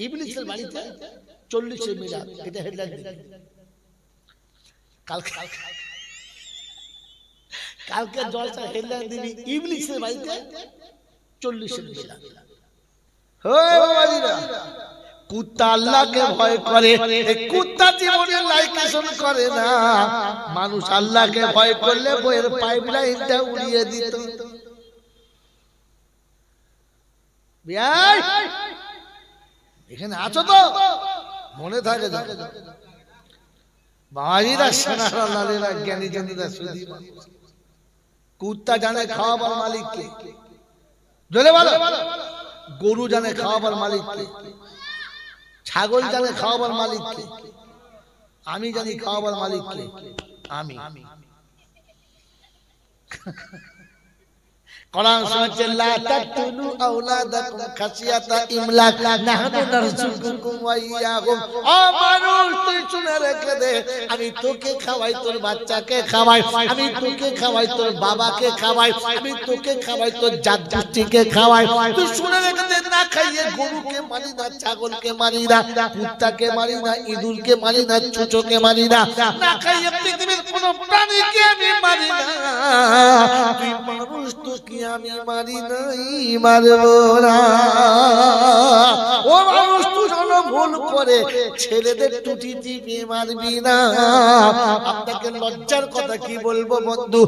ইবলিসের বাড়িতে 40 মিলাদ, এটা হেডলাইন দিন। কালকে জলসা হেডলাইন দিবি ইবলিসের বাড়িতে 40 মিলাদ। কুত্তা আল্লাহকে ভয় করে, কুত্তা জীবনে লাইকেশন করে না। মানুষ আল্লাহকে ভয় করলে বইয়ের পাইপলাইনটা উড়িয়ে দিত। এখানে আছো তো মনে থাকে বাড়িরা সোনারা লালেরা জ্ঞানী জানিরা সুধী। কুত্তা জানে খাওয়াবার মালিককে, জোরে বলো। গরু জানে খাওয়াবার মালিককে, ছাগল জানে খাওয়াবার মালিককে, আমি জানি খাওয়াবার মালিককে। আমি কোরআন শুনছে লা তাকতুলু আওলাদাকুম খাশিয়াতা ইমলাক নাহনু নারযুকুকুম ওয়া ইয়াহুম। ও মানুষ তুই শুনে রেখে দে, আমি তোকে খাওয়াই, তোর বাচ্চাকে খাওয়াই, আমি তোকে খাওয়াই, তোর বাবাকে খাওয়াই, আমি তোকে খাওয়াই, তোর জাতগোষ্ঠীকে খাওয়াই। তুই শুনে রেখে দে, না খাইয়ে গরুকে মারি না, ছাগলকে মারি না, কুত্তাকে মারি না, ইঁদুরকে মারি না, চুচোকে মারি না, না খাইয়ে পৃথিবীর কোনো প্রাণীকে আমি মারি না। তুই মানুষ তো কি আমি মারি নাই, মারবো না। ও মানুষ তুই যেন ভুল করে ছেলেদের টুটি টিপে মারবি না। আপনাকে লজ্জার কথা কি বলবো বন্ধু,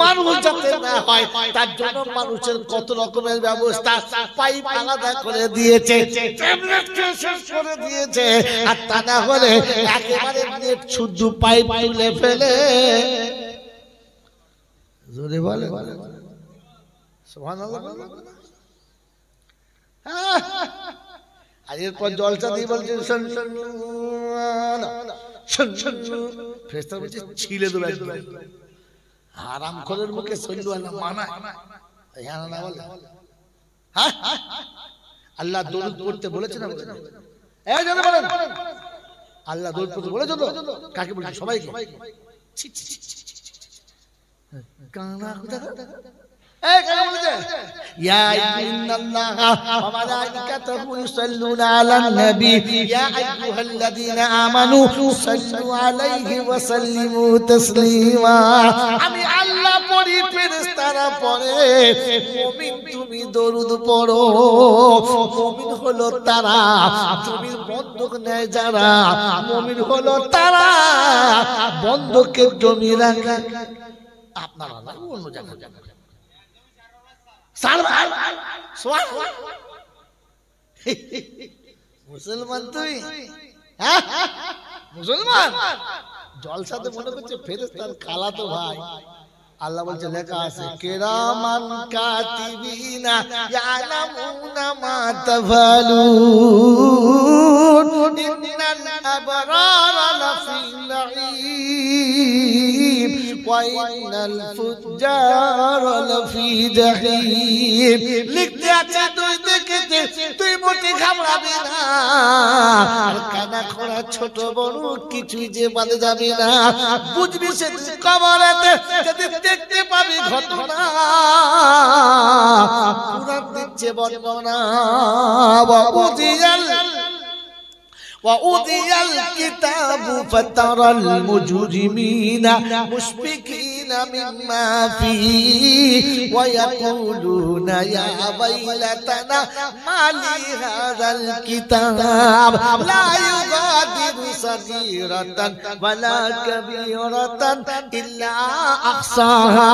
মানুষ যাতে না হয় তার জন্য মানুষের কত রকমের ব্যবস্থা। পাইপ আলাদা করে দিয়েছে, ট্যাবলেটকে শেষ করে দিয়েছে, আর তা না হলে একেবারে নেট শুদ্ধ পাইপ তুলে ফেলে। জোরে বলে সুবহানাল্লাহ। আর এরপর জলসা দিয়ে বলছে ফেরেশতা বলছে ছিলে দেবে একদম। হারামখোরের মুখে সল্লু আল্লাহ মানায় না বলে। হ্যাঁ, আল্লাহ দরুদ পড়তে বলেছে না? এই জানো বলেন আল্লাহ দরুদ পড়তে বলেছে তো? কাকে বলছে? সবাইকে। কানা কোথা يا إن الله وملائكته يصلون على النبي يا أيها الذين آمنوا صلوا عليه وسلموا تسليما। আমি আল্লাহ পড়ি, ফেরেশতারা পড়ে, মুমিন তুমি দরুদ পড়ো। মুমিন হলো তারা জমির বন্ধক নেয় যারা, মুমিন হলো তারা বন্ধকে জমি রাখে। আপনারা না অন্য জায়গায় মুসলমান তুই, মুসলমান জলসাতে মনে করছে ফেরেশতার খালাতো ভাই। আল্লাহ বলছে লেখা আছে কিরামান কাতিবিনা ইয়ালামুনা মা তাফালুন ইন্নাল আবরারা লাফি নাঈম ওয়া ইন্নাল ফুজ্জারা লাফি জাহিম। লিখতে আছে তুই দেখতে, তুই মোটে ঘাবড়াবি না। আর কানা খোড়া ছোট বড় কিছুই যে বাদে যাবে না, বুঝবি সে কবরেতে দেখতে পাবি ঘটনা। কুরআন দিচ্ছে বর্ণনা وأوذي الكتاب فترى المجرمين مشفقين مما فيه ويقولون يا ويلتنا ما لهذا الكتاب لا يغادر صغيرة ولا كبيرة إلا أحصاها।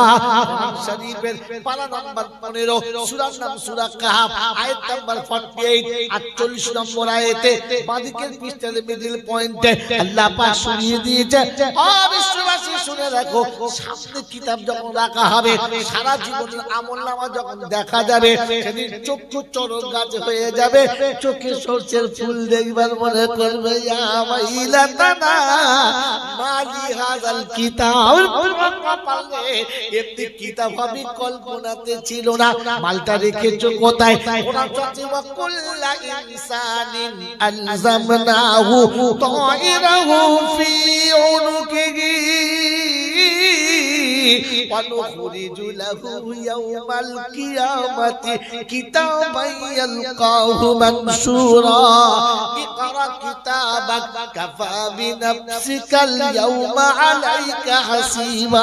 শরীফের পারা নাম্বার 15, সূরার নাম সূরা কাহফ, আয়াত নাম্বার 48, 48 নম্বর আয়াতে বাদিকের পৃষ্ঠার মিডল পয়েন্টে আল্লাহ পাক শুনিয়ে দিয়েছে, ও বিশ্ববাসী শুনে রাখো, সামনে কিতাব যখন রাখা হবে, সারা জীবনের আমলনামা যখন দেখা যাবে, সেদিন চক্ষু চরক গাছ হয়ে যাবে, চোখে সরষের ফুল দেখবার মনে করবে ইয়া ওয়াইলাতানা মালি হাযাল কিতাব। পারলে এমনি কিতাব হবে কল্পনাতে ছিল না। মালটা রেখেছো কোথায়? কোরআন চলছে ওয়া কুল্লা ইনসানিন আলজামনাহু তায়রাহু ফি উনুকিহি ওয়া নুখরিজু লাহু ইয়াওমাল কিয়ামাতি কিতাবান ইয়ালকাহু মানশুরা ইকরা কিতাবাক কাফা বিনাফসিকাল ইয়াওমা আলাইকা হাসিবা।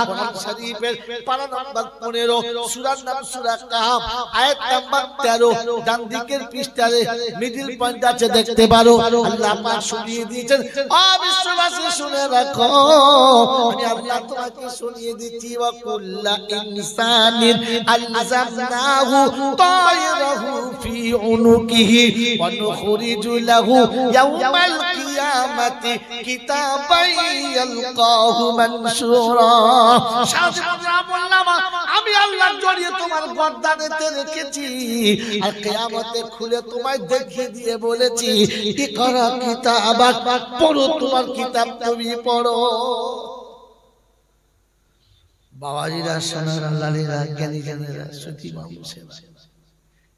কোরআন শরীফের পারা নাম্বার 15 সূরার নাম সূরা কাহফ আয়াত নাম্বার 13 ডান দিকের পৃষ্ঠায় মিডল পয়েন্ট আছে দেখতে পারো। আল্লাহ পাক শুনিয়ে দিয়েছেন, ও বিশ্ববাসী শুনে রাখো, আমি আল্লাহ তোমাকে শুনিয়ে দিচ্ছি, ওয়া কুল্লা ইনসানিন আলজামনাহু তায়রাহু ফি উনুকিহি ওয়া নুখরিজু লাহু ইয়াওমাল কিয়ামাতি কিতাবান ইয়ালকাহু মানশুরা। আমি আল্লাহ জড়িয়ে তোমার গর্দানেতে রেখেছি আর কিয়ামতে খুলে তোমায় দেখিয়ে দিয়ে বলেছি, ইকরা কিতাবাক, পড়ো, তোমার কিতাব তুমি পড়ো। বাবাজিরা, সোনারা, লালীরা, জ্ঞানী জানেরা, সুতি মানুষেরা,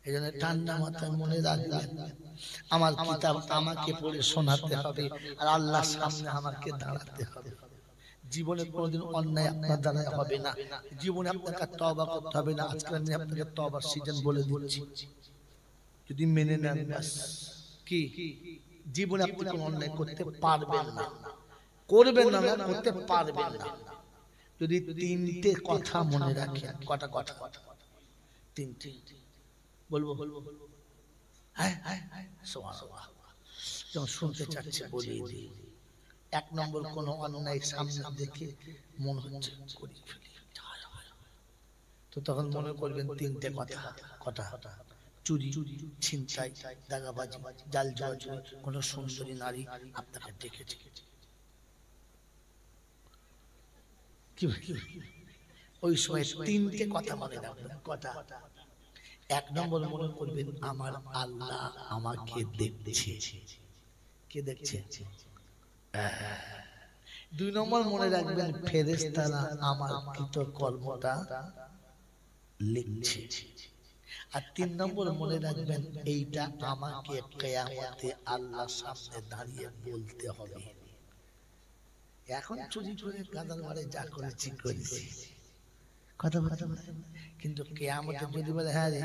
এই জন্য ঠান্ডা মাথায় মনে রাখবেন, আমার কিতাব আমাকে পড়ে শোনাতে হবে আর আল্লাহর সামনে আমাকে দাঁড়াতে হবে। জীবনে কোনোদিন অন্যায় আপনার দ্বারা হবে না, জীবনে আপনাকে তওবা করতে হবে না। আজকে আমি আপনাকে তওবার সিজন বলে দিচ্ছি, যদি মেনে নেন ব্যাস, কি জীবনে আপনি কোনো অন্যায় করতে পারবেন না, করবেন না, করতে পারবেন না। যদি তিনটে কথা মনে রাখেন, কটা কথা? তিনটে বলবো, হ্যাঁ হ্যাঁ সুবহানাল্লাহ, যখন শুনতে চাচ্ছে বলিয়ে দিই। এক নম্বর, কোন অন্যায় সামনে দেখে মনে হচ্ছে করি ফেলি, তো তখন মনে করবেন তিনটে কথা। কটা? চুরি, ছিনতাই, দাগাবাজি, জাল জুয়া, কোন সুন্দরী নারী আপনাকে ডেকেছে, কি ওই সময় তিনটে কথা মনে রাখবেন। কটা? এক নম্বর মনে করবেন আমার আল্লাহ আমাকে দেখছে। কে দেখছে? দুই নম্বর মনে রাখবেন ফেরেশতারা আমার কৃত কর্মটা লিখছে। আর তিন নম্বর মনে রাখবেন এইটা আমাকে কিয়ামতে আল্লাহর সামনে দাঁড়িয়ে বলতে হবে। এখন চুরি করে গাদার বাড়ি যা করেছি করেছি, কথা কথা, কিন্তু কিয়ামতে যদি বলে হ্যাঁ রে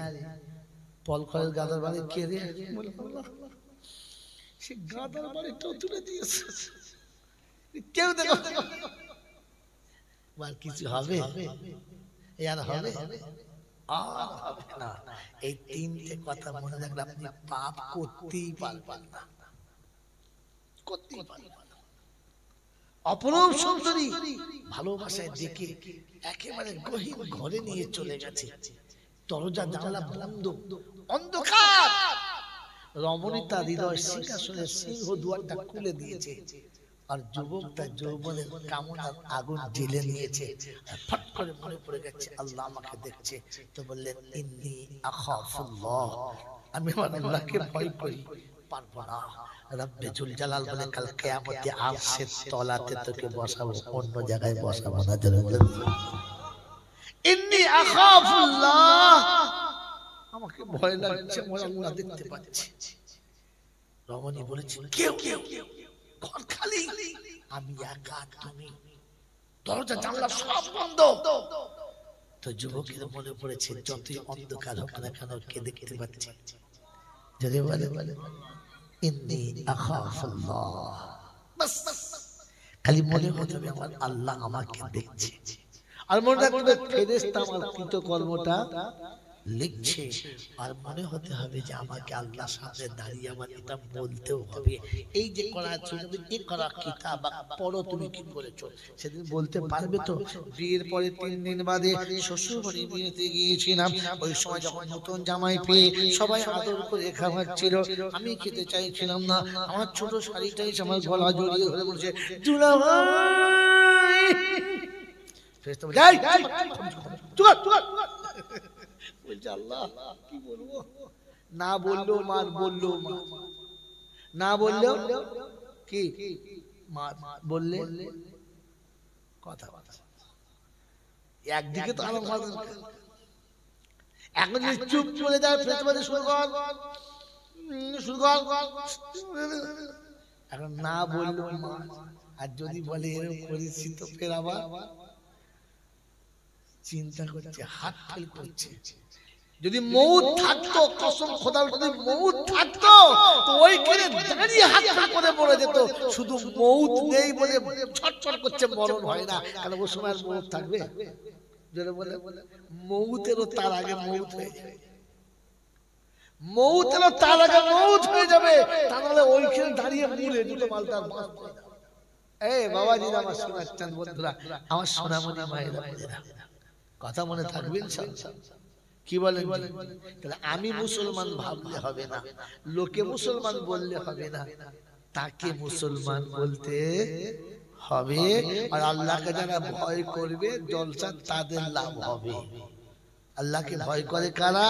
পলখলের গাদার বাড়ি কে রে, সে গাদার বাড়িটা তুলে দিয়েছে, কেউ দেখো আর কিছু হবে? আর হবে? আর হবে না। এই তিনটে কথা মনে রাখলে আপনি পাপ করতেই পারবেন না, করতেই পারবেন না। অপরূপ সুন্দরী ভালোবাসায় দেখে একেবারে গহীন ঘরে নিয়ে চলে গেছে, দরজা জানালা বন্ধ, অন্ধকার। রমণী তার হৃদয় সিংহাসনের সিংহ দুয়ারটা খুলে দিয়েছে, আর যুবক তার যৌবনের কামনার আগুন জ্বেলে নিয়েছে। ফট করে মনে পড়ে গেছে আল্লাহ আমাকে দেখছে, তো বললেন ইন্নী আখাফুল্লাহ, আমি আমার আল্লাহকে ভয় করি, পারবো না। রব্বে জুল জালাল বলে কাল কিয়ামতে আরশের তলাতে তোকে বসাবো, অন্য জায়গায় বসাবো না। জোরে বলে ইন্নী আখাফুল্লাহ, আমাকে ভয় লাগছে, আমার আল্লাহ দেখতে পাচ্ছি। রমণী বলেছে কেউ কেউ, ঘর খালি, আমি একা, তুমি, দরজা জানলা সব বন্ধ। তো যুবকের মনে পড়েছে যতই অন্ধকার হোক না কেন কে দেখতে পাচ্ছে। যদি বলে ইন্নী আখাফুল্লাহ, বাস খালি মনে হতে হবে আমার আল্লাহ আমাকে দেখছে। আর মনে রাখবে ফেরেশতা আমার কৃত কর্মটা লিখছে, আর মনে হতে হবে যে আমাকে আল্লাহর সামনে দাঁড়িয়ে আমার এটা বলতেও হবে। এই যে করা ছিল ইকরা কিতাব, পড়ো তুমি কি করেছো, সেদিন বলতে পারবে তো? বিয়ের পরে 3 দিন বাদে শ্বশুর বাড়ি বিয়েতে গিয়েছিলাম, ওই সময় যখন নতুন জামাই পেয়ে সবাই আদর করে খাওয়াচ্ছিল, আমি খেতে চাইছিলাম না। আমার ছোট শাড়িটাই আমার গলা জড়িয়ে ধরে বলছে দুলাভাই, ফেরেশতা বলে যাই চুপ চুপ, বলছে আল্লাহ কি বলবো, না বললো মার, বললো মা, না বললেও কি মার, বললে কথা। একদিকে তো আমার মার, এখন যদি চুপ চলে যায় ফেরেশতা শুরু কর, শুরু কর। এখন না বললো মা, আর যদি বলে এরকম করেছি তো ফের আবার চিন্তা করছে, হাত ফেল করছে, যদি মৌত থাকতো, কসম খোদার, যদি মৌত থাকতো তো ওইখানে দাঁড়িয়ে হাত ফেল করে মরে যেত। শুধু মৌত নেই বলে ছটছট করছে, মরণ হয় না, কারণ ওই সময় আর মৌত থাকবে? যারা বলে মৌতেরও তার আগে মৌত হয়ে যাবে, মৌতেরও তার আগে মৌত হয়ে যাবে, তা নাহলে ওইখানে দাঁড়িয়ে মরে দুটো মালটার বাস। এই বাবাজিরা, আমার শোনাচ্ছেন বন্ধুরা, আমার সোনামণি মায়েরা, কথা মনে থাকবে ইনশাআল্লাহ। কি বলেন? তাহলে আমি মুসলমান ভাবলে হবে না, লোকে মুসলমান বললে হবে না, তাকে মুসলমান বলতে হবে। আর আল্লাহকে যারা ভয় করবে জলসা তাদের লাভ হবে। আল্লাহকে ভয় করে কারা?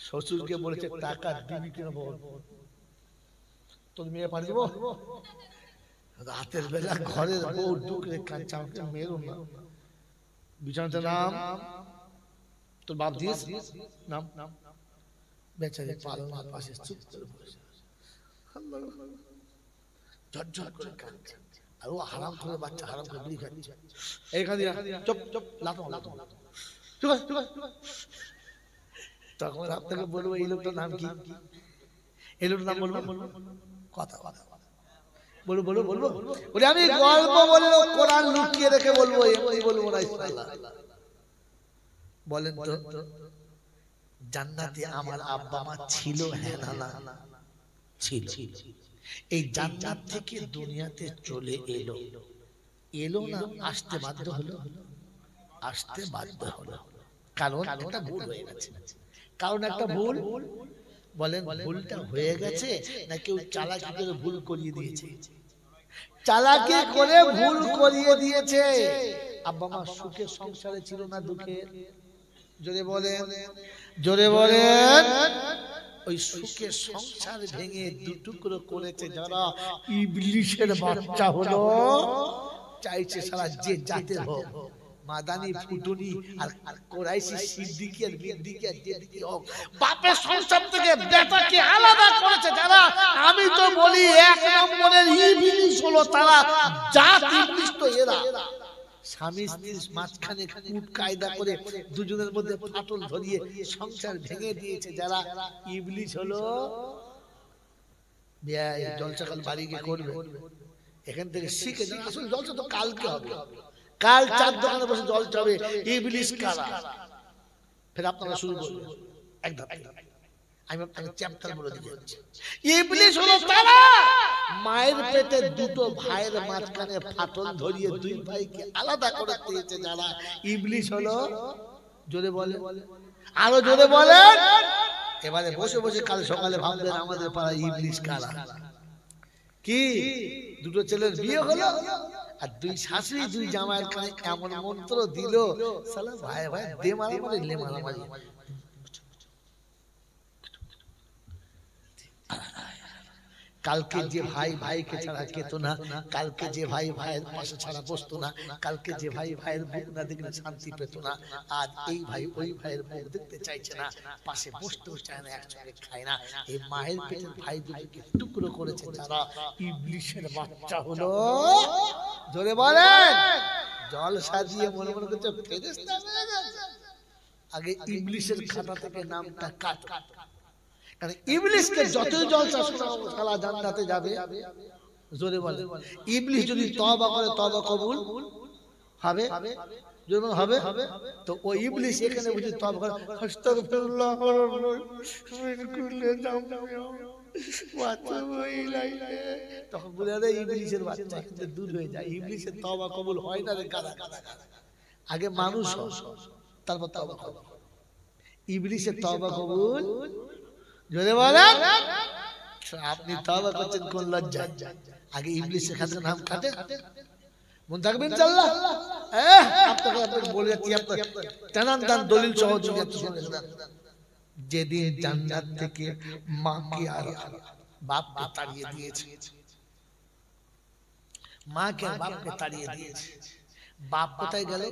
শ্বশুরকে বলেছে টাকা দিবি কিনা বল, তোর মেয়ে পাঠিয়ে দেবো। রাতের বেলা ঘরের বউ ঢুকলে কাঁচা মেরো না, বিছানাতে নাম, তোর বাপ দিস নাম, বেচারি পালনার পাশে চুপ করে বসে ঝরঝর করে কাঁদছে, আর ও হারাম করে বাচ্চা, হারাম করে বিড়ি খাচ্ছে। এইখানে চুপ চুপ, লাতো লাতো, ঠিক আছে ঠিক আছে। তখন আপনাকে বলবো এই লোকটার নাম কি, এই লোকটার নাম বলবো, কথা কথা বলবো বলবো বলবো বলে আমি গল্প বলবো, কোরআন লুকিয়ে রেখে বলবো, এমনি বলবো না ইনশাআল্লাহ। বলেন তো, জান্নাতে আমার আব্বা মা ছিল? হ্যাঁ না না? ছিল। এই জান্নাত থেকে দুনিয়াতে চলে এলো, এলো না, আসতে বাধ্য হলো, আসতে বাধ্য হলো, কারণ একটা ভুল হয়ে গেছে। কারণ একটা ভুল, বলেন ভুলটা হয়ে গেছে না কেউ চালাকি করে ভুল করিয়ে দিয়েছে? চালাকি করে ভুল করিয়ে দিয়েছে। আব্বা মা সুখে সংসারে ছিল না দুঃখে? জোরে বলেন, জোরে বলেন। ওই সুখে সংসার ভেঙে দুটুকরো করেছে যারা, ইবলিশের বাচ্চা হলো। চাইছে সারা যে জাতের হোক, মাদানি ফুটুনি আর কোরাইশি সিদ্দিকী আর বিদ্দিকী আর যেদিকে হোক, বাপের সংসার থেকে বেটাকে আলাদা করেছে যারা। আমি তো বলি এক নম্বরের ইবলিশ হলো তারা, জাত ইবলিশ তো এরা। স্বামী স্ত্রীর মাঝখানে কূট কায়দা করে দুজনের মধ্যে ফাটল ধরিয়ে সংসার ভেঙে দিয়েছে যারা, ইবলিশ হলো। জলসা কাল বাড়ি গিয়ে করবে, এখান থেকে শিখে যান। আসলে জলসা তো কালকে হবে, কাল চার দোকানে বসে জলসা হবে। ইবলিশ কারা, ফের আপনারা শুরু করবেন একদম। আমি আপনাকে চ্যাপ্টার বলে দিচ্ছি। ইবলিশ হলো তারা, মায়ের পেটে দুটো ভাইয়ের মাঝখানে ফাটল ধরিয়ে দুই ভাইকে আলাদা করে দিয়েছে যারা, ইবলিশ হলো। জোরে বলে, আরো জোরে বলেন। এবারে বসে বসে কাল সকালে ভাববেন আমাদের পাড়া ইবলিশ কারা। কি দুটো ছেলের বিয়ে হলো, আর দুই শাশুড়ি দুই জামাইয়ের কানে এমন মন্ত্র দিল, সালা ভাই ভাই দে মারামারি লে মারামারি। কালকে যে ভাই ভাইকে ছাড়া খেত না, কালকে যে ভাই ভাইয়ের পাশে ছাড়া বসতো না, কালকে যে ভাই ভাইয়ের মুখ না দেখলে শান্তি পেত না, আজ এই ভাই ওই ভাইয়ের মুখ দেখতে চাইছে না, পাশে বসতেও চায় না, একসঙ্গে খায় না। এই মায়ের পেটের ভাই দুটোকে টুকরো করেছে যারা, ইবলিশের বাচ্চা হলো। জোরে বলেন। জল সাজিয়ে মনে মনে করছে ফেরেশতা হয়ে গেছে। আগে ইবলিশের খাতা থেকে নামটা কাট, কারণ ইবলিশকে যতই জলসা শোনাও সালা জান্নাতে যাবে। জোরে বলে। ইবলিশ যদি তওবা করে তওবা কবুল হবে, যদি হবে তো ওই ইবলিশ এখানে বুঝি তওবা করে আস্তাগফিরুল্লাহ তখন বলে রে ইবলিশের বাচ্চা কিন্তু দূর হয়ে যায়। ইবলিশের তওবা কবুল হয় না রে গাদা গাদা। আগে মানুষ হয় তারপর তওবা কবুল। ইবলিশের তওবা কবুল। জোরে বলেন। আপনি তওবা করছেন কোন লজ্জা? আগে ইবলিশের খাতে নাম কাটে, মন থাকবে ইনশাআল্লাহ। আপনাকে বলে যাচ্ছি, আপনার টানান টান দলিল সহ শুনে শুনে। যেদিন জান্নাত থেকে মাকে আর বাপকে তাড়িয়ে দিয়েছে, মাকে আর বাপকে তাড়িয়ে দিয়েছে, বাপ কোথায় গেল?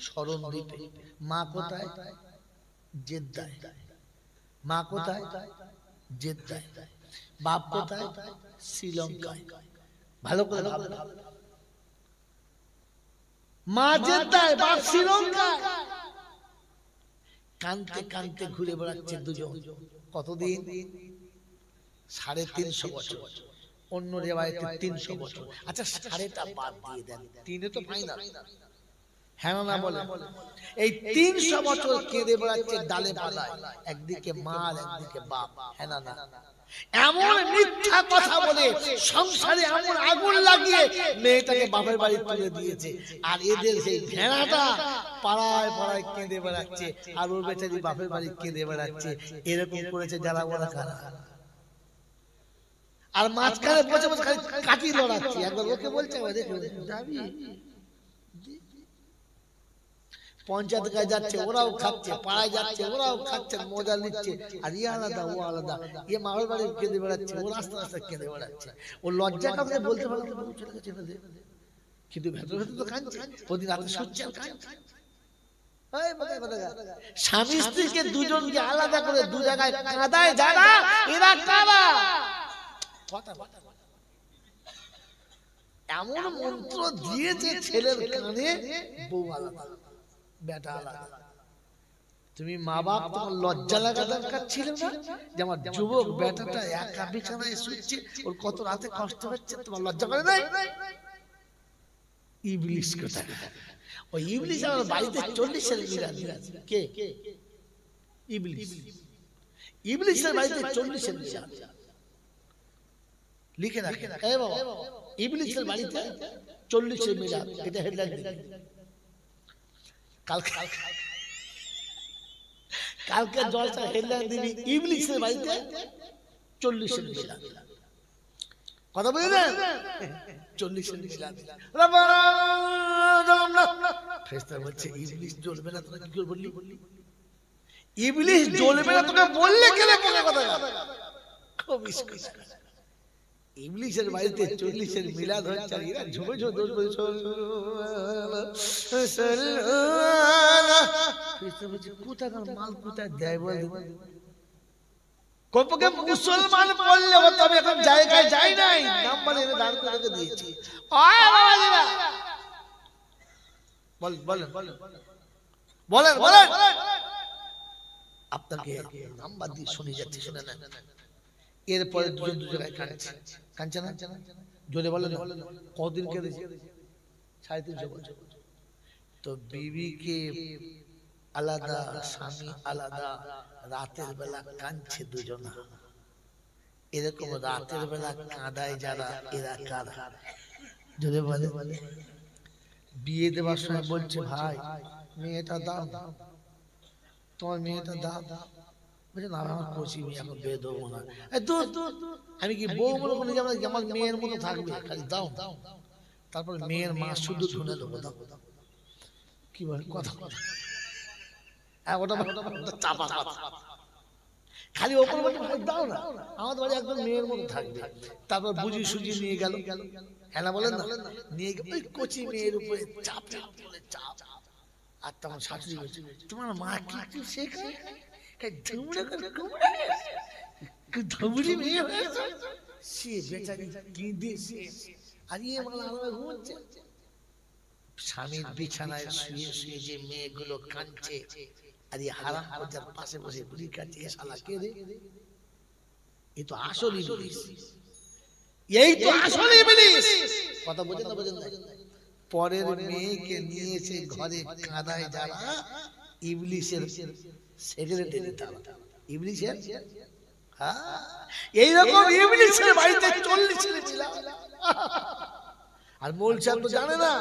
শরণ দিতে। মা কোথায়? জেদ্দায়। মা কোথায়? জেদ্দায়। বাপ কোথায়? শ্রীলঙ্কায়। ভালো করে ভাবুন। মা জেদ্দায়, বাপ শ্রীলঙ্কায়। কানতে কানতে ঘুরে বেড়াচ্ছে দুজন। কতদিন? 350 বছর। অন্য রেওয়ায়েতে 300 বছর। আচ্ছা, 3.5 বাদ দিয়ে দেন, 3 তো ফাইনাল। হ্যাঁ না বলে? এই 300 বছর কেঁদে বেড়াচ্ছে ডালে পালায়, একদিকে মা আর একদিকে বাপ। হ্যাঁ না? এমন মিথ্যা কথা বলে সংসারে এমন আগুন লাগিয়ে মেয়েটাকে বাপের বাড়ি তুলে দিয়েছে। আর এদের সেই ভেড়াটা পাড়ায় পাড়ায় কেঁদে বেড়াচ্ছে, আর ওর বেচারি বাপের বাড়ি কেঁদে বেড়াচ্ছে। এরকম করেছে যারা ওরা কারা। আর মাঝখানে বসে বসে কাটি লড়াচ্ছে। একবার ওকে বলছে যাবি, পঞ্চায়েত গায়ে যাচ্ছে, ওরাও খাচ্ছে, পাড়ায় যাচ্ছে, ওরাও খাচ্ছে, মজা নিচ্ছে। আর ইয়ে আলাদা, ও আলাদা। ইয়ে মামার বাড়ি কেঁদে বেড়াচ্ছে, ও রাস্তা রাস্তা কেঁদে বেড়াচ্ছে। ও লজ্জা কাউকে বলতে পারলো কিন্তু ভেতর ভেতর তো কাঁদছে। প্রতিদিন রাতে শুচ্ছে আর কাঁদছে। স্বামী স্ত্রীকে দুজনকে আলাদা করে দু জায়গায় কাঁদায় যারা, এরা কারা? এমন মন্ত্র দিয়েছে ছেলের কানে, বউ আলাদা, বেটা আলাদা। তুমি মা বাপ, তোমার লজ্জা লাগা দরকার ছিল না যে আমার যুবক বেটাটা একা বিছানায় শুচ্ছে, ওর কত রাতে কষ্ট হচ্ছে, তোমার লজ্জা করে নাই? ইবলিশ কোথায়? ওই ইবলিশ আমার বাড়িতে 40 মিলাদ দিয়েছে। কে? ইবলিশ। ইবলিশের বাড়িতে 40 মিলাদ লিখে রাখে। এই বাবা, ইবলিশের বাড়িতে 40 মিলাদ, এটা হেডলাইন দিন। কালকে জলসা হেডলাইন দিবি, ইবলিশের বাড়িতে 40 মিলাদ। কথা বুঝলেন? 40 মিলাদ। ফেরেশতা বলছে ইবলিশ জ্বলবে না, তোকে কি করে বললি? ইবলিশ জ্বলবে না তোকে বললে কেন? কথা খুব ইস্কুস। ইবলিশের বাড়িতে 40 মিলাদ হচ্ছে, এরা ঝুমে ঝুমে দোষ বলছে। কোথাকার মাল কোথায় দেয় বল? কমপক্ষে মুসলমান বললে হতো, আমি এখন জায়গায় যাই নাই, নাম্বার এনে দাঁড় করে রেখে দিয়েছি। বলেন আপনাকে নাম্বার দিয়ে শুনে যাচ্ছি, শুনে না। এরপরে দুজন দু জায়গায় কাঁদছে না? জোরে বলেন। কতদিন কেঁদেছে? 350 বছর। তো বিবিকে আলাদা, স্বামী আলাদা, রাতের বেলা কাঁদছে দুজনা। এরকম রাতের বেলা কাঁদায় যারা, এরা কারা? জোরে বলে। বিয়ে দেওয়ার সময় বলছে ভাই মেয়েটা দাও, তোমার মেয়েটা দাও। বলছে না আমার কচি মেয়ে, এখন বিয়ে দেবো না। আমি কি বউ বলে বলি যে আমার মেয়ের মতো থাকবে, খালি দাও। তারপর মেয়ের মা শুধু শুনে দেবো, দাও। কি বলে কথা? চাপা খালি ওপর দাও না, আমাদের বাড়ি একদম মেয়ের মতো থাকবে। তারপর বুঝি সুজি নিয়ে গেল। হ্যাঁ বলেন না? নিয়ে ওই কচি মেয়ের উপরে চাপ। আর তখন শাশুড়ি বলছে তোমার মা কি শেখায়? স্বামীর বিছানায় শুয়ে শুয়ে যে মেয়েগুলো কাঁদছে, আর এই হারাম বাজার পাশে বসে বুড়ি কাঁদছে, শালা কে রে? এ তো আসল ইবলিশ। এই তো আসল ইবলিশ। কথা বোঝেন না? বোঝেন না? পরের মেয়েকে নিয়েছে ঘরে কাঁদায় যারা, ইবলিশের সেক্রেটারি তারা। ইবলিশের এইরকম ইবলিশের বাড়িতে 40 মিলাদ। আর মূল সাহেব তো জানে না,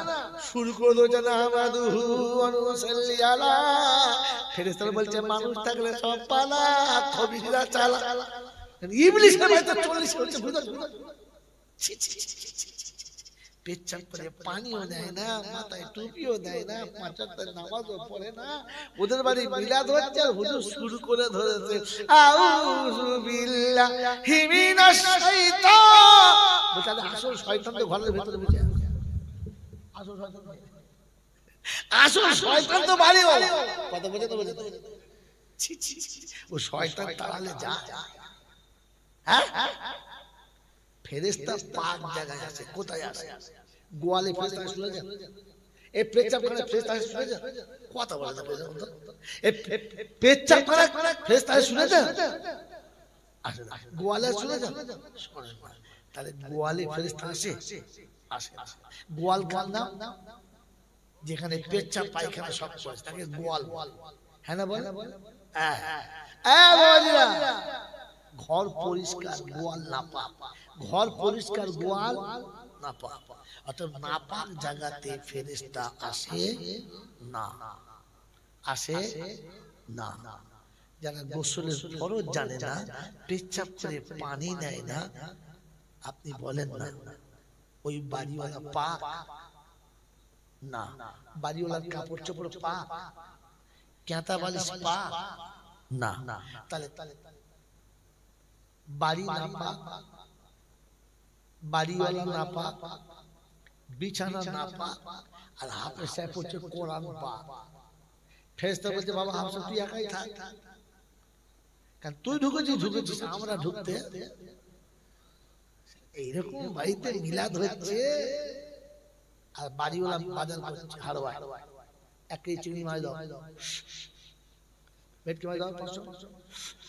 শুরু করে দিয়েছে নাহমাদুহু ওয়া নুসাল্লি আলা। ফেরেশতারা বলছে মানুষ থাকলে সব পালা, খবিরা চালা। ইবলিশের বাড়িতে 40 হচ্ছে। পেচ্ছাপ করে পানিও দেয় না, মাথায় টুপিও দেয় না, 5 ওয়াক্ত নামাজও পড়ে না। ওদের বাড়ি মিলাদ হচ্ছে আর হুজুর শুরু করে ধরেছে আউযু বিল্লাহি মিনাশ শাইতান। বলে আসল শয়তান তো ঘরের ভিতরে বসে আছে। আসল শয়তান তো বাড়ি ওলা। কথা বোঝে তো? বোঝে। ও শয়তান তাড়ালে যা। হ্যাঁ, ফেরেশতা পাক জায়গায় আছে। কোথায় আছে? গোয়ালে ফেরেশতা শুনেছেন? এই পেচ্ছাপ করে ফেরেশতা শুনেছেন? কথা বলে না পেচ্ছাপ। এই পেচ্ছাপ করে ফেরেশতা শুনেছেন? আসে না। গোয়ালে শুনেছেন? শোনেন না। তাহলে গোয়ালে ফেরেশতা আসে? আসে না। গোয়াল কার নাম? যেখানে পেচ্ছাপ পায়খানা সব করে তাকে গোয়াল। হ্যাঁ না বল? হ্যাঁ হ্যাঁ বাবাজিরা, ঘর পরিষ্কার গোয়াল নাপাক, ঘর পরিষ্কার গোয়াল নাপাক। অর্থাৎ নাপাক জায়গাতে ফেরেশতা আসে না, আসে না। যারা গোসলের ফরজ জানে না, পেচ্ছাপ করে পানি নেয় না, আপনি বলেন না ওই বাড়িওয়ালা পাক না, বাড়িওয়ালার কাপড় চোপড় পাক, ক্যাঁতা বালিশ পাক না। তাহলে বাড়ি না পাক, বাড়িওয়ালা না পাক, বিছানা না পাক, আর হাফেজ সাহেব হচ্ছে কোরআন পাক। ফেরেশতা বলছে বাবা হাফেজ তুই একাই থাক, কারণ তুই ঢুকেছিস, আমরা ঢুকতে। এইরকম বাড়িতে মিলাদ হচ্ছে, আর বাড়িওয়ালা বাজার করছে হাড়ওয়া, একই চিংড়ি মাছ দাও, ভেটকি মাছ দাও 500,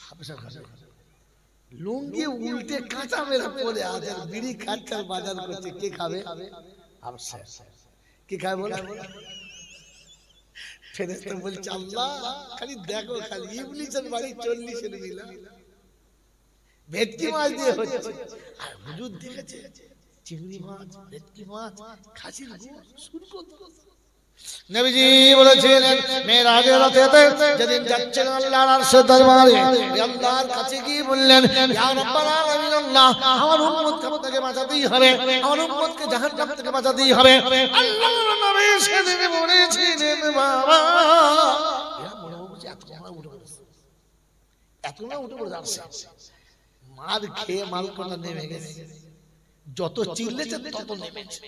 হাফেজ সাহেব লুঙ্গি উল্টে কাঁচা মেরা পড়ে আছে, বিড়ি খাচ্ছে, বাজার করছে। কে খাবে? কি খাবে বলে? ফেরেশতা বলছে আল্লাহ খালি দেখো, খালি ইবলিসের বাড়ি 40 মিলা ভেটকি মাছ দিয়ে হচ্ছে, আর হুজুর দেখেছে চিংড়ি মাছ, ভেটকি মাছ, খাসির গোশত, শুরকত। নবীজি বলেছিলেন মেরাজের রাতেতে যেদিন যাচ্ছেন আল্লাহর আরশের দরবারে, আল্লাহর কাছে গিয়ে বললেন ইয়া রাব্বাল আলামিন, আল্লাহ আমার উম্মতকে আপনাকে বাঁচাতেই হবে, আমার উম্মতকে জাহান্নাম থেকে বাঁচাতেই হবে। আল্লাহর নবী সেদিন বলেছিলেন বাবা এরা মনে হচ্ছে এত না উঠে পড়ে যাচ্ছে, মার খেয়ে মালকোনা নেমে গেছে, যত চিল্লেছে তত নেমেছে।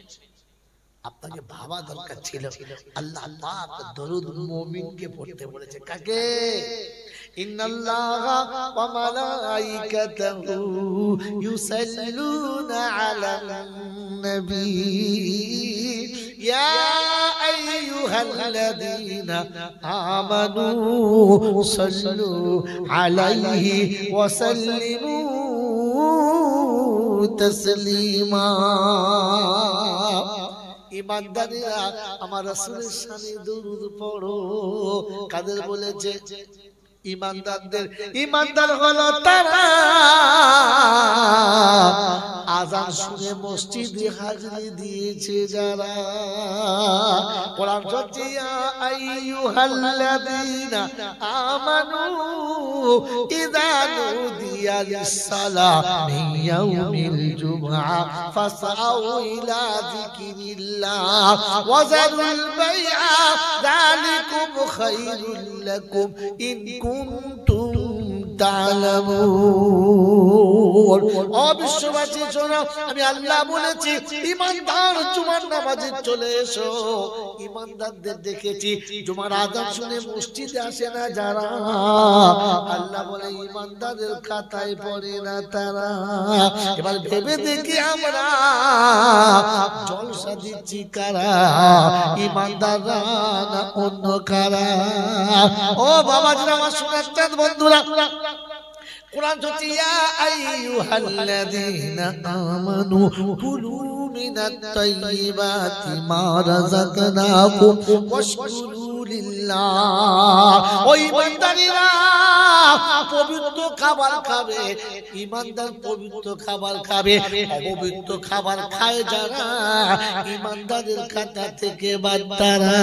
আপনাকে ভাবা দরকার ছিল আল্লাহ পাক দরুদ মুমিনকে পড়তে বলেছে। কাকে? ইন্নাল্লাহা ওয়া মালাইকাতাহু ইউসাল্লুনা আলান নবী ইয়া আইয়ুহাল্লাযীনা আমানু সাল্লু আলাইহি ওয়া সাল্লিমু তাসলিমা। ইমানদারেরা আমার রাসূলের শানে দরুদ পড়ো। কাদের বলেছে? ইমানদারদের। ইমানদার হলো তারা আযান শুনে মসজিদে হাজিরি দিয়েছে যারা। কোরআন বলছে ইয়া আইয়ুহাল্লাযীনা আমানু ইযা নুদিয়া লিস-সালাতি মিন ইয়াউমিল জুমআ ফাসআউ ইলা যিকিরিল্লাহ ওয়া যারুল বাই'a যালিকুম খায়রুল লাকুম ইন কুনতুম তা'লামুন। ও বিশ্ববাসী শোনো, আমি আল্লাহ বলেছি ঈমানদার জুমার নামাজে চলে এসো। ঈমানদারদের দেখেছি জুমার আযান শুনে মসজিদে আসে না যারা, আল্লাহ বলে ঈমানদারদের খাতায় পড়ে না তারা। এবার ভেবে দেখি আমরা জলসা দিচ্ছি কারা, ঈমানদাররা না অন্য কারা? ও বাবাজিরা আমার শোনাচ্ছেন বন্ধুরা, কোরআন বলছে ইয়া আইয়ুহাল্লাযীনা আমানু কুলু মিনাত তাইয়্যিবাতি মা রাযাকনাকুম ওয়াশকুরু লিল্লাহ। ওই ঈমানদারেরা পবিত্র খাবার খাবে, ঈমানদার পবিত্র খাবার খাবে। অপবিত্র খাবার খায় যারা, ঈমানদারের খাতা থেকে বাদ তারা।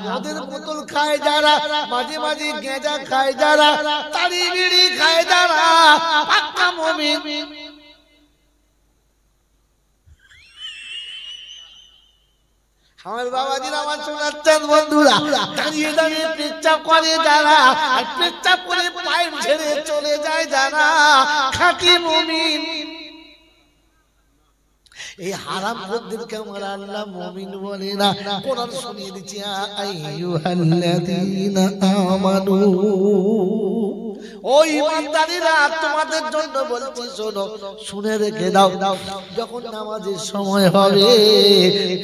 মদের বোতল খায় যারা, মাঝে মাঝে গেঁজা খায় যারা, তারি বিড়ি খায় যারা, পাক্কা মুমিন। আমার বাবাজিরা আমার শোনাচ্ছেন বন্ধুরা, দাঁড়িয়ে দাঁড়িয়ে পেচ্ছাপ করে যারা, আর পেচ্ছাপ করে পায়ের ছেড়ে চলে যায় যারা, খাঁটি মুমিন। এই হারামখোরদেরকে আমার আল্লাহ মুমিন বলে না। কোরআন শুনিয়ে দিচ্ছে আইয়ুহাল্লাযীনা আমানু, ও ঈমানদারেরা তোমাদের জন্য বলছি শোনো, শুনে রেখে দাও। যখন নামাজের সময় হবে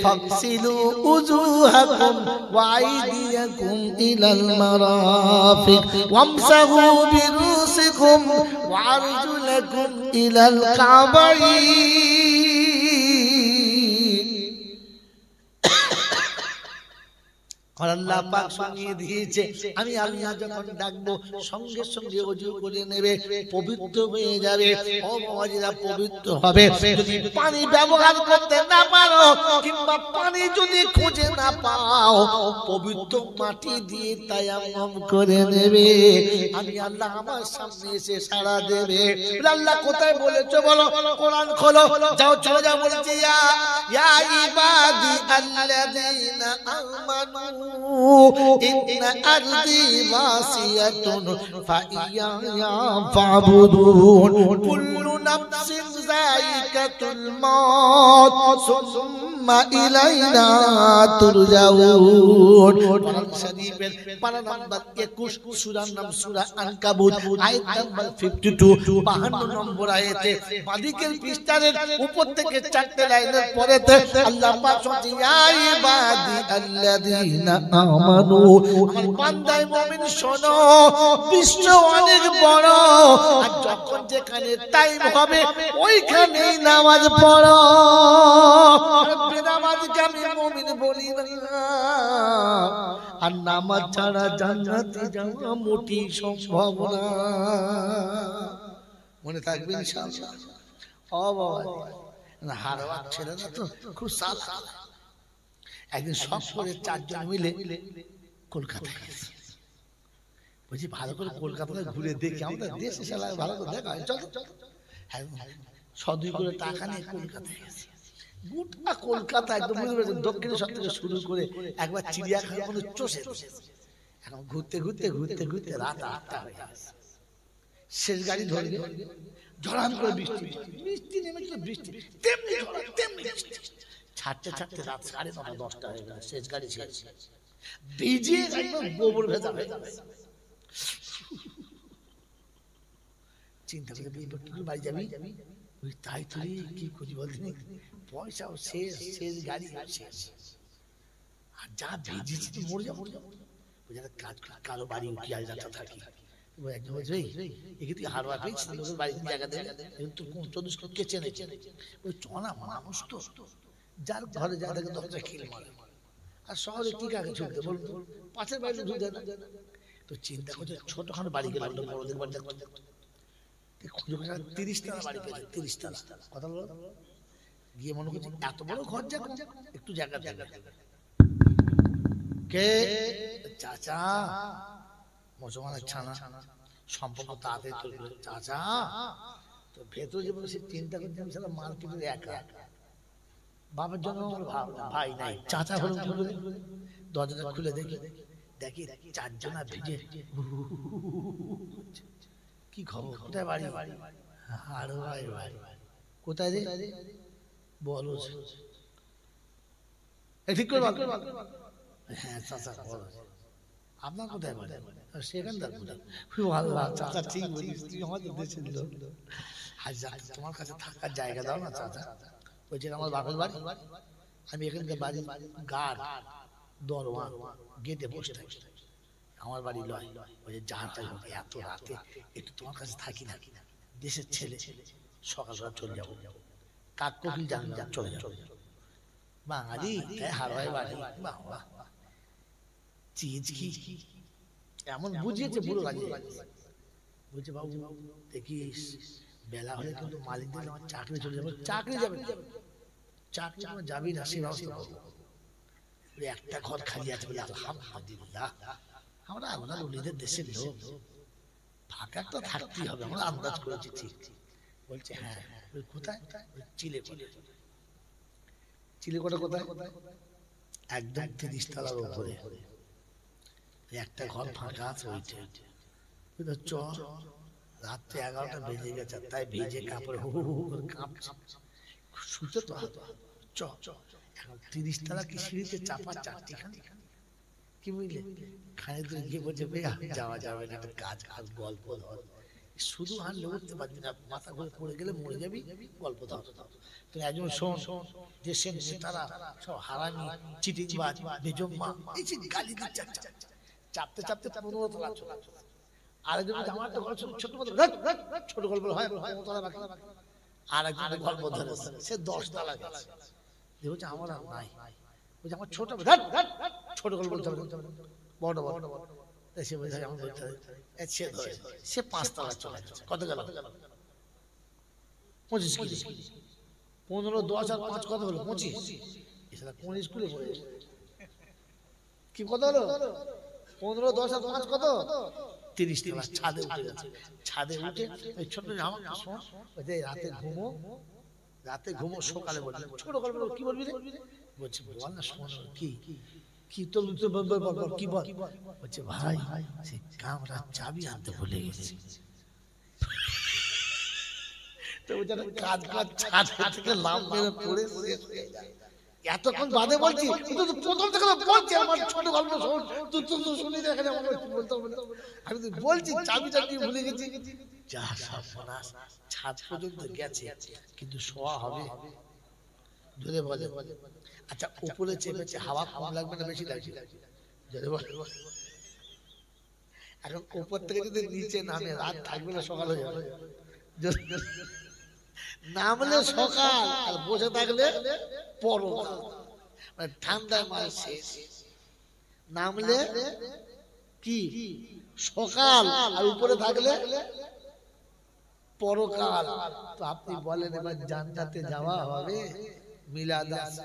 ফাগসিলু উজুহাকুম ওয়া আইদিয়াকুম ইলাল মারাফিক ওয়ামসাহু বিরুসিকুম ওয়া আরজুলাকুম ইলাল কাবাইন। আল্লাহ পাক শুনিয়ে দিয়েছে আমি আল্লাহ যখন ডাকবো সঙ্গে সঙ্গে ওযু করে নেবে, পবিত্র হয়ে যাবে। ও বাবাজিরা পবিত্র হবে। যদি পানি ব্যবহার করতে না পারো কিংবা পানি যদি খুঁজে না পাও, পবিত্র মাটি দিয়ে তায়াম্মুম করে নেবে। আমি আল্লাহ আমার সামনে এসে সাড়া দেবে। আল্লাহ কোথায় বলেছো বলো? কোরআন খোলো, যাও চলে যাও। বলছি ইয়া ইবাদি আল্লাযীনা আমানু ইন্না আরদি ওয়াসিয়াতুন ফাইয়া ফাবুদুন কুল্লু নাফসিন যায়িকাতুল মাউত সুম্মা ইলাইনা তুরজাউন। কোরআন শরীফের পারা নাম্বার 21, সূরার নাম সূরা আনকাবুত, আয়াত নাম্বার 52, 52 নম্বর আয়াতে বাদিকের পৃষ্ঠার উপর থেকে 4টে লাইনের পরেতে আল্লাহ পাক বলছেন ইয়া ইবাদি আল্লাযীনা আমানু, আমার বান্দা মুমিন শোনো, বিশ্ব অনেক বড়, আর যখন যেখানে টাইম হবে ওইখানেই নামাজ পড়ো। বেনামাজকে আমি মুমিন বলি না, আর নামাজ ছাড়া জান্নাতে যাওয়া মোটেই সম্ভব না। মনে থাকবে ইনশাআল্লাহ। ও বাবা হারওয়ার ছেলেরা তো খুব সালা। একদিন সব করে 4 জন মিলে কলকাতায় গেছে। বলছি ভালো করে কলকাতায় ঘুরে দেখি, আমাদের দেশে শালা ভালো করে দেখা হয়, চল চল। হ্যাঁ 100-2 করে টাকা নিয়ে কলকাতায় গেছে। গোটা কলকাতা একদম দক্ষিণে সব থেকে শুরু করে একবার চিড়িয়াখানা পর্যন্ত চষে। এখন ঘুরতে ঘুরতে ঘুরতে ঘুরতে রাত 8টা হয়ে গেছে। শেষ গাড়ি ধরবে, ঝড়াম করে বৃষ্টি, বৃষ্টি নেমেছিল, বৃষ্টি তেমনি তেমনি ছাড়তে ছাড়তে রাত 9:30 10টা হয়ে গেল। শেষ গাড়ি শেষ, ভিজে একদম গোবর ভেজা হয়ে যাবে। চিন্তা করে কি বাড়ি যাবি? তাই তুই কি করি বলতে, পয়সাও শেষ, শেষ গাড়ি শেষ, আর যা ভিজেছি তো মরে যাবো। কাজ কালো বাড়ি উঠি আর যাত্রা থাকি। একজন বলছে একে তুই হারওয়া পেয়েছিস, লোকের বাড়িতে জায়গা দেবে, তোর কোন 24 কে চেনে? ওই চনা মানুষ তো, যার ঘরে যা থাকে দরজা খেলে মারে। আর শহরে কি কাকে ছুটতে বলতো, পাশের বাড়িতে ঢুকে না। তো চিন্তা করছে ছোটখাটো বাড়ি গেল, বড়দের বাড়িতে খুঁজে খুঁজে 30 তলা বাড়ি পেয়েছে, 30 তলা। কথা বলো, গিয়ে মনে করছে এত বড় ঘর যাক, একটু জায়গা জায়গা। কে? চাচা, মুসলমানের ছানা, সম্পর্ক তাতে চাচা। তো ভেতরে যে বসে চিন্তা করতে সেটা মার্কেটের একা, বাবার জন্য ভাই নাই, চাচা হলো। দরজাটা খুলে দেখি 4 জনা ভিজে। কি খবর? কোথায় বাড়ি? আরে ভাই ভাই কোথায় রে? বলো ঠিক করে বল। হ্যাঁ চাচা বলো, আপনার কোথায় বাড়ি? সেখানকার কোথায়? আল্লাহ চাচা ঠিক বলিস, তুই আমাদের দেশের লোক। তোমার কাছে থাকার জায়গা দাও না চাচা। বলছে আমার বাপের বাড়ি, আমি এখানকার বাড়ি গার্ড, দরওয়ান, গেটে বসে থাকি, আমার বাড়ি লয়। বলছে যা তাই হোক, এত রাতে একটু তোমার কাছে থাকি না, দেশের ছেলে, সকাল সকাল চলে যাবো। কাক কোকিল জানি না, চলে যাবো। বাঙালি হারওয়ায় বাড়ি, বাবা চিজ কি এমন বুঝিয়েছে বুড়ো লাগে। বলছে বাবু দেখিস বেলা হলে কিন্তু মালিকদের আমার চাকরি চলে যাবে। চাকরি যাবে, চাকরি যাবি না, সে ব্যবস্থা করবো। একটা ঘর খালি আছে বলে আলহামদুলিল্লাহ, আমরা আল্লাহ উলিদের দেশের লোক, ফাঁকা তো থাকতেই হবে, আমরা আন্দাজ করেছি ঠিক। বলছে হ্যাঁ। কোথায়? চিলেকোঠা। চিলেকোঠা কোথায়? একদম 30 তলার উপরে একটা ঘর ফাঁকা আছে, ওইটা। চ রাত্রে 11টা বেজে গেছে, তাই ভিজে কাপড় কাঁপছে। শুতে তো চ 30 তলা কি সিঁড়িতে চাপা 4টি খানি কি বুঝলে খানে তো গিয়ে বলছে যাওয়া যাবে না, একটা কাজ কাজ গল্প ধর, শুধু হাঁটলে উঠতে পারবি না, মাথা ঘুরে পড়ে গেলে মরে যাবি, গল্প ধর। তো একজন শোন, দেশের নেতারা সব হারামি, চিটিংবাজ, বেজম্মা, এই যে গালি দিচ্ছে, চাপতে চাপতে 15 তলা চলে। আরেকজন আমার তো গল্প ছোট ছোট গল্প হয়, আর একজন গল্প ধরে সে 10 তলা গেছে, বলছে আমার আর নাই, বলছে আমার ছোট ছোট গল্প বলতে হবে, বড় বড় সে বলছে আমার বলতে হবে, সে 5 তলা চলে গেছে। কত গেল? 25 কিলো। 15, 10 আর 5 কত হলো? 25। এছাড়া কোন স্কুলে পড়ে কি কত হলো? 15, 10 আর 5 কত? 30 তলা। ছাদে উঠে গেছে। ছাদে উঠে ওই ছোট আমার শোন, ওই যে রাতে ঘুমো সকালে বলবি, ছোট গল্প কি বলবি রে? বলছে বল না, শোন কি কি তো কি বল? বলছে ভাই সে কামরার চাবি আনতে ভুলে গেছি। তো ওটা কাজ কাজ ছাদ থেকে লাভ মেরে পড়ে শেষ হয়ে যায়। এতক্ষণ বাদে বলছি, তুই তো প্রথম থেকে বলছি আমার ছোট গল্প শোন, তুই তো শুনি না, এখানে আমাকে বলতে হবে না। আমি তো বলছি চাবি ভুলে গেছি। যা সর্বনাশ, ছাদ পর্যন্ত গেছে কিন্তু শোয়া হবে জোরে বলে। আচ্ছা উপরে চেপেছে, হাওয়া কম লাগবে না বেশি লাগছে? জোরে বলে। এখন উপর থেকে যদি নিচে নামে রাত থাকবে না, সকাল হয়ে যাবে। নামলে সকাল আর বসে থাকলে পরকাল, মানে ঠান্ডায় মাস শেষ। নামলে কি সকাল আর উপরে থাকলে পরকাল। তো আপনি বলেন এবার জান্নাতে যাওয়া হবে? মিলাদ আছে,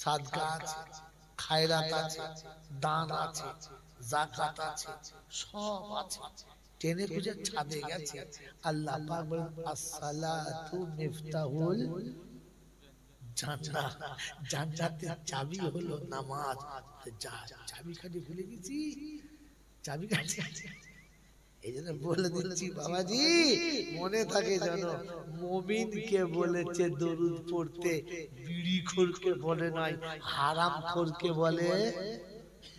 সাদকা আছে, খায়রাত আছে, দান আছে, যাকাত আছে, সব আছে। টেনে খুঁজে ছাদে গেছে। আল্লাহ পাক বলেন আসসালাতু মিফতাহুল জান্নাহ, জান্নাতের চাবি হলো নামাজ। চাবি কাঠি ভুলে গেছি, চাবি কাঠি। এই জন্য বলে দিচ্ছি বাবাজি, মনে থাকে যেন মুমিনকে বলেছে দরুদ পড়তে, বিড়িখোরকে বলে নাই, হারামখোরকে বলে।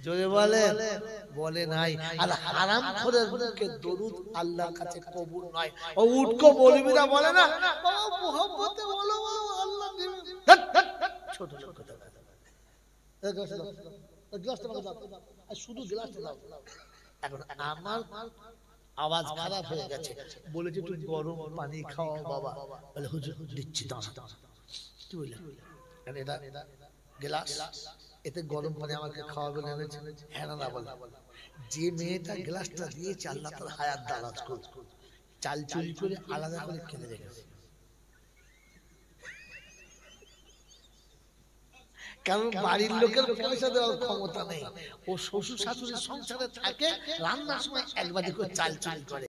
জোরে বলেন, বলে নাই। আর হারামখোরের মুখে দরুদ আল্লাহর কাছে কবুল নয়। ও উটকো মৌলবীরা বলে না বাবা মুহাব্বতে বলো আল্লাহ নেবে। ছোট ছোট কথা গ্লাসটা দাও, শুধু গ্লাসটা দাও। এখন আমার আওয়াজ খারাপ হয়ে গেছে, বলেছে একটু গরম পানি খাও বাবা। বলে হুজুর দিচ্ছি দাঁড়া। কি বললেন? এটা গ্লাস, এতে গরম পানি আমাকে খাওয়াবে না? হ্যাঁ না বলে। যে মেয়েটা গ্লাসটা দিয়েছে আল্লাহ তার হায়াত দারাজ করুন, চাল চুরি করে আলাদা করে কিনে রেখেছে। কারণ বাড়ির লোকের পয়সা দেওয়ার ক্ষমতা নেই। ও শ্বশুর শাশুড়ির সংসারে থাকে, রান্নার সময় একবারে করে চাল চুরি করে।